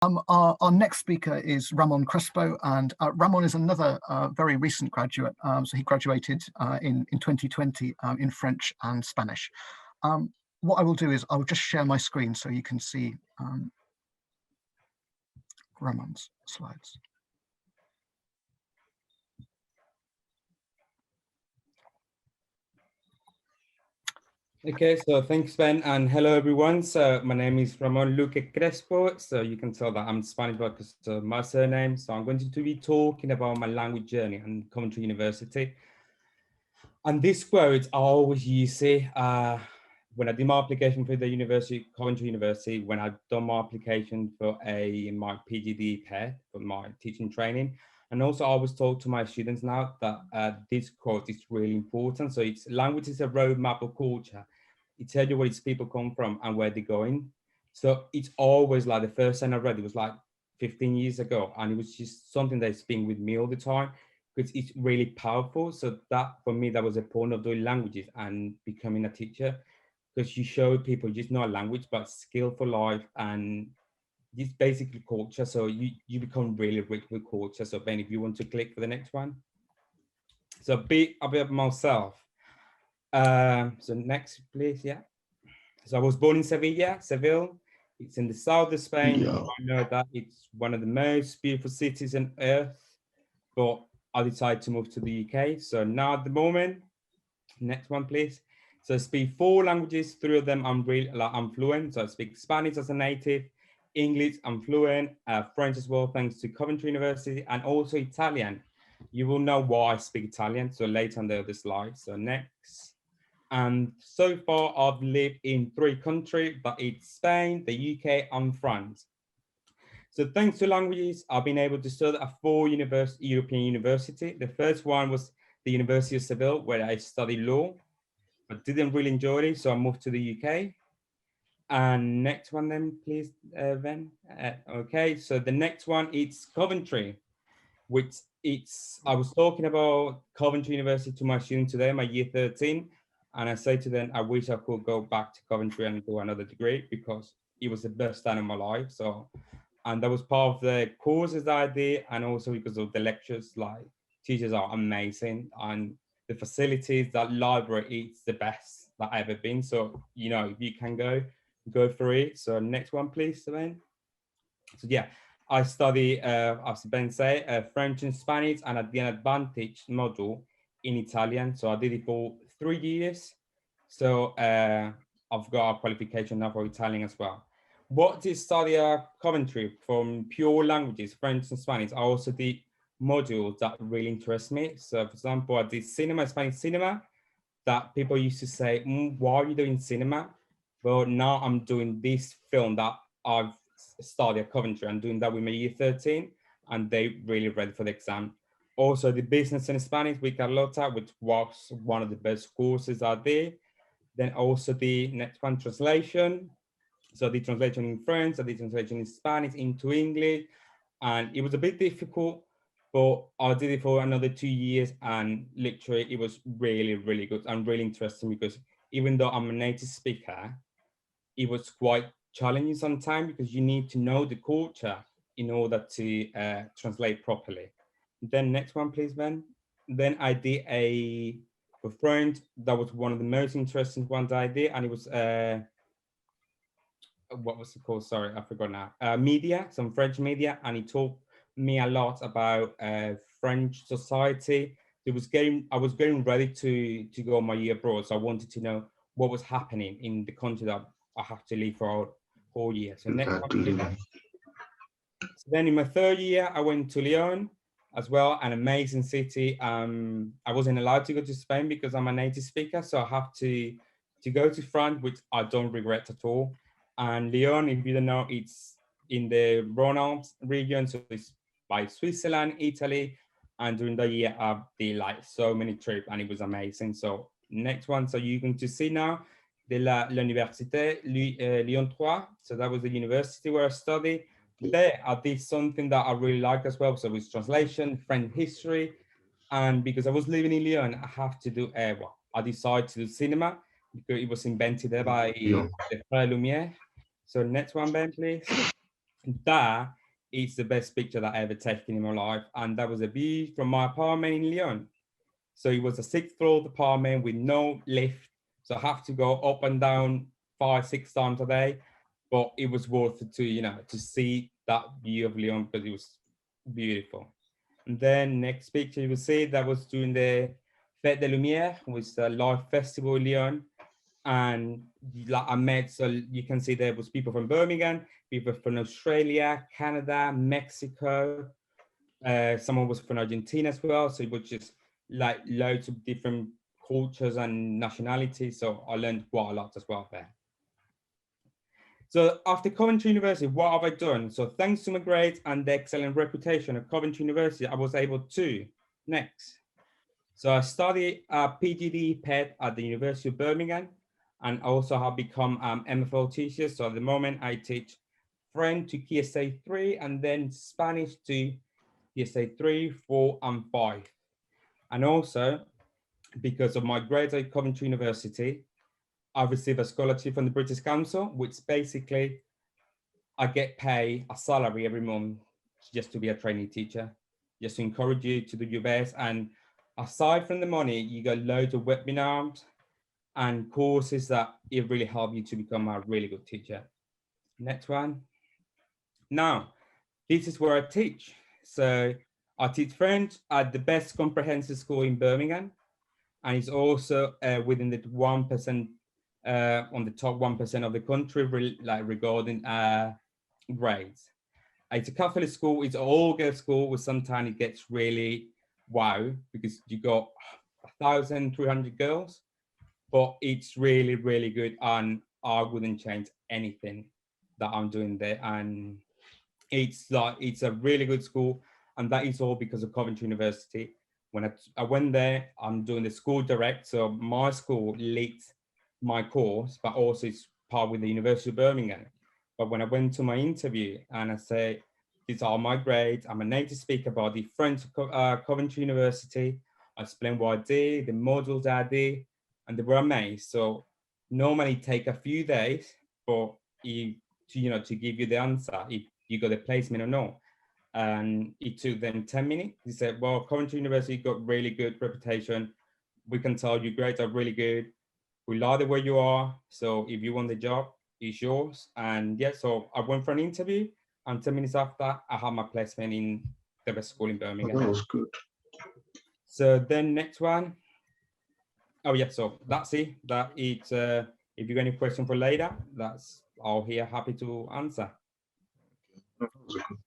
Our next speaker is Ramon Crespo, and Ramon is another very recent graduate. So he graduated in 2020 in French and Spanish. What I will do is I will just share my screen so you can see Ramon's slides. Okay, so thanks, Ben, and hello, everyone. So my name is Ramon Luque Crespo. So you can tell that I'm Spanish because of my surname. So I'm going to be talking about my language journey at Coventry University. And this quote, I always use it when I did my application for the university, Coventry University, when I've done my application for my PGD PED, for my teaching training. And also I always talk to my students now that this quote is really important. So it's language is a roadmap of culture. It tells you where its people come from and where they're going. So it's always like the first time I read it was like 15 years ago. And it was just something that's been with me all the time because it's really powerful. So that for me, that was a point of doing languages and becoming a teacher, because you show people just not a language, but skill for life and it's basically culture. So you become really rich with culture. So Ben, if you want to click for the next one. So a bit about myself. So next, please, yeah. So I was born in Seville. It's in the south of Spain. Yeah. I know that it's one of the most beautiful cities on earth, but I decided to move to the UK. So now at the moment, next one, please. So I speak 4 languages. 3 of them I'm fluent. So I speak Spanish as a native, English I'm fluent, French as well, thanks to Coventry University, and also Italian. You will know why I speak Italian. So later on the other slide. So next. And so far I've lived in 3 countries, but it's Spain, the UK, and France. So thanks to languages, I've been able to study at 4 European universities. The first one was the University of Seville, where I studied law, but didn't really enjoy it, so I moved to the UK. And next one then, please, Ben. Okay, so the next one is Coventry, which I was talking about Coventry University to my students today, my year 13, and I say to them, I wish I could go back to Coventry and do another degree because it was the best time of my life. So, and that was part of the courses that I did, and also because of the lectures, like teachers are amazing, and the facilities, that library, it's the best that I've ever been. So, you know, if you can go for it. So next one, please, Ben. So yeah, I study, as Ben said, French and Spanish, and at the advantage module in Italian. So I did it for 3 years. So I've got a qualification now for Italian as well. What did study at Coventry from pure languages, French and Spanish? I also did modules that really interest me. So for example, I did cinema, Spanish cinema, that people used to say, why are you doing cinema? Well, now I'm doing this film that I've studied at Coventry. I'm doing that with my year 13, and they really ready for the exam. Also, the business in Spanish with Carlota, which was one of the best courses out there. Then also the next one, translation. So the translation in French, so the translation in Spanish into English, and it was a bit difficult, but I did it for another 2 years, and literally it was really, really good and really interesting because even though I'm a native speaker, it was quite challenging sometimes because you need to know the culture in order to translate properly. Then next one, please, Ben. Then I did for French. That was one of the most interesting ones I did, and it was what was it called? Sorry, I forgot now. Media, some French media, and it taught me a lot about French society. I was getting ready to go on my year abroad, so I wanted to know what was happening in the country that I have to live for a whole year. So next one. So then in my 3rd year, I went to Lyon as well, an amazing city. I wasn't allowed to go to Spain because I'm a native speaker, so I have to go to France, which I don't regret at all. And Lyon, if you don't know, it's in the Rhone-Alps region, so it's by Switzerland, Italy. And during the year, I did like so many trips, and it was amazing. So next one, so you're going to see now l'Université Lyon 3. So that was the university where I studied. There, I did something that I really like as well. So it's translation, French history, and because I was living in Lyon, I have to do I decided to do cinema because it was invented there by the Frère Lumière. So next one, Ben, please. That is the best picture that I ever taken in my life. And that was a view from my apartment in Lyon. So it was a 6th floor apartment with no lift. So I have to go up and down 5-6 times a day. But it was worth it to, you know, to see that view of Lyon because it was beautiful. And then next picture you will see that was during the Fête des Lumières, which is a live festival in Lyon. And like I met, so you can see there was people from Birmingham, people from Australia, Canada, Mexico. Someone was from Argentina as well. So it was just like loads of different cultures and nationalities. So I learned quite a lot as well there. So after Coventry University, what have I done? So thanks to my grades and the excellent reputation of Coventry University, I was able to, next. So I studied PGD PET at the University of Birmingham, and also have become MFL teacher. So at the moment I teach French to Key Stage 3 and then Spanish to Key Stage 3, 4, and 5. And also, because of my grades at Coventry University, I received a scholarship from the British Council, which basically I get paid a salary every month just to be a trainee teacher, just to encourage you to do your best. And aside from the money, you got loads of webinars and courses that it really help you to become a really good teacher. Next one. Now, this is where I teach. So I teach French at the best comprehensive school in Birmingham, and it's also within the 1%, on the top 1% of the country, regarding grades. It's a Catholic school, it's an all-girls school, where sometimes it gets really wow, because you got 1,300 girls, but it's really, really good, and I wouldn't change anything that I'm doing there. And it's a really good school, and that is all because of Coventry University. When I went there, I'm doing the school direct, so my school leads my course, but also it's part with the University of Birmingham. But when I went to my interview and I say, these are my grades, I'm a native speaker by the French Coventry University, I explained what I did, the modules I did, and they were amazed. So normally take a few days for you to give you the answer if you got a placement or not. And it took them 10 minutes. He said, well, Coventry University got really good reputation. We can tell your grades are really good. We like the way you are. So if you want the job, it's yours. And yeah, so I went for an interview, and 10 minutes after, I had my placement in the best school in Birmingham. That was good. So then next one. Oh yeah, so that's it. That it's if you got any question for later, that's all here, happy to answer. That was a good